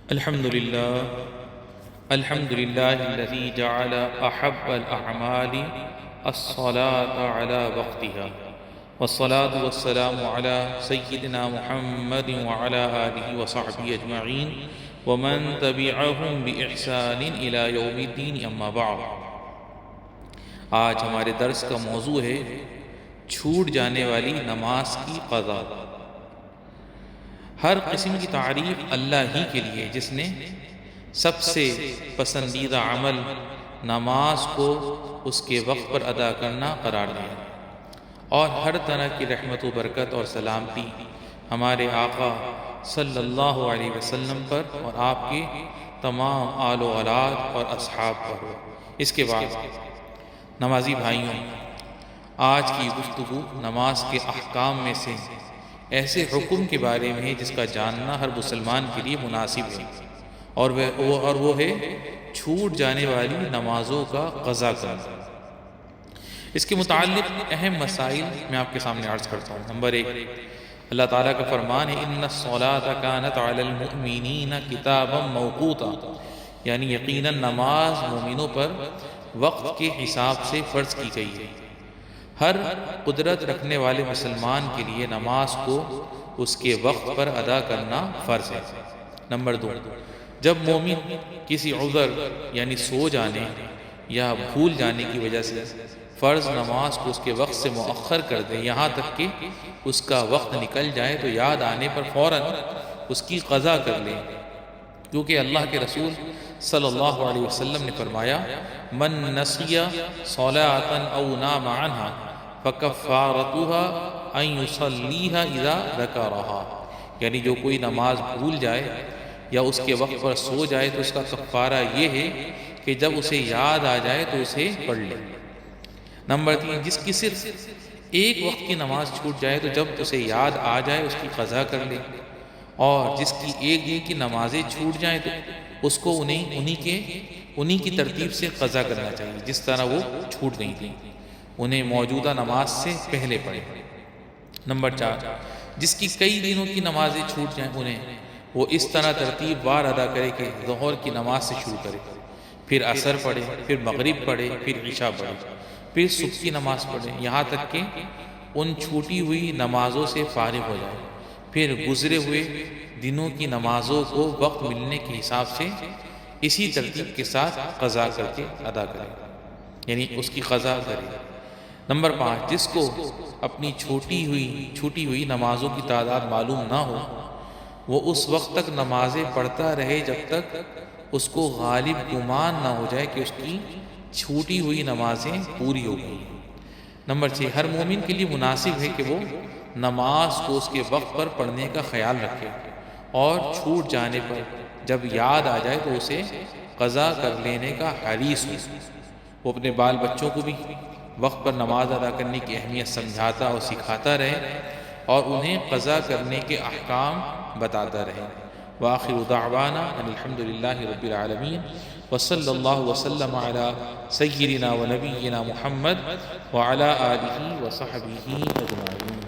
الحمد لله الحمد لله الذي جعل أحب الأعمال الصلاة على وقتها، والصلاة والسلام على سيدنا محمد وعلى آله وصحبه أجمعين ومن تبعهم بإحسان إلى يوم الدين، أما بعد۔ آج ہمارے درس کا موضوع ہے چھوٹ جانے والی نماز کی قضا۔ ہر قسم کی تعریف اللہ ہی کے لیے، جس نے سب سے پسندیدہ عمل نماز کو اس کے وقت پر ادا کرنا قرار دیا، اور ہر طرح کی رحمت و برکت اور سلامتی ہمارے آقا صلی اللہ علیہ وسلم پر اور آپ کے تمام آل و اولاد اور اصحاب پر ہو۔ اس کے بعد نمازی بھائیوں، آج کی گفتگو نماز کے احکام میں سے ایسے حکم کے بارے میں ہے جس کا جاننا ہر مسلمان کے لیے مناسب ہے، اور وہ ہے چھوٹ جانے والی نمازوں کا قضا کرنا۔ اس کے متعلق اہم مسائل میں آپ کے سامنے عرض کرتا ہوں۔ نمبر 1، اللہ تعالیٰ کا فرمان ہے اِنَّ الصَّلَاةَ كَانَتْ عَلَى الْمُؤْمِنِينَ كِتَابًا مَوْقُوتًا، یعنی یقیناً نماز مومنوں پر وقت کے حساب سے فرض کی گئی ہے۔ ہر قدرت رکھنے والے مسلمان کے لیے نماز کو اس کے وقت پر ادا کرنا فرض ہے۔ نمبر 2، جب مومن کسی عذر یعنی سو جانے یا بھول جانے کی وجہ سے فرض نماز کو اس کے وقت سے مؤخر کر دے، یہاں تک کہ اس کا وقت نکل جائے، تو یاد آنے پر فوراً اس کی قضا کر لے، کیونکہ اللہ کے رسول صلی اللہ علیہ وسلم نے فرمایا من نسی صلاۃ او نام عنها فکفارتها ان یصلیها اذا ذکرها، یعنی جو کوئی نماز بھول جائے یا اس کے وقت پر سو جائے تو اس کا کفارہ یہ ہے کہ جب اسے یاد آ جائے تو اسے پڑھ لے۔ نمبر 3، جس کی صرف ایک وقت کی نماز چھوٹ جائے تو جب اسے یاد آ جائے اس کی قضا کر لے، اور جس کی ایک دن کی نمازیں چھوٹ جائیں تو اس کو انہی کی ترتیب سے قضا کرنا چاہیے جس طرح وہ چھوٹ گئی تھی، انہیں موجودہ نماز سے پہلے پڑھے۔ نمبر 4، جس کی کئی دنوں کی نمازیں چھوٹ جائیں انہیں وہ اس طرح ترتیب وار ادا کرے کہ ظہر کی نماز سے شروع کرے، پھر عصر پڑھے، پھر مغرب پڑھے، پھر عشاء پڑھے، پھر صبح کی نماز پڑھے، یہاں تک کہ ان چھوٹی ہوئی نمازوں سے فارغ ہو جائے، پھر گزرے ہوئے دنوں کی نمازوں کو وقت ملنے کے حساب سے اسی ترتیب کے ساتھ قضا کر کے ادا کرے، یعنی اس کی قضا کرے۔ نمبر 5، جس کو اپنی چھوٹی ہوئی نمازوں کی تعداد معلوم نہ ہو، وہ اس وقت تک نمازیں پڑھتا رہے جب تک اس کو غالب گمان نہ ہو جائے کہ اس کی چھوٹی ہوئی نمازیں پوری ہو گئی۔ نمبر 6، ہر مومن کے لیے مناسب ہے کہ وہ نماز کو اس کے وقت پر پڑھنے کا خیال رکھے، اور چھوٹ جانے پر جب یاد آ جائے تو اسے قضا کر لینے کا حریص ہو۔ وہ اپنے بال بچوں کو بھی وقت پر نماز ادا کرنے کی اہمیت سمجھاتا اور سکھاتا رہے، اور انہیں قضا کرنے کے احکام بتاتا رہے۔ وآخر دعوانا ان الحمد للہ رب العالمین، وصلی اللہ وسلم علی سیدنا و نبینا محمد وعلی آلہ وصحبہ اجمعین۔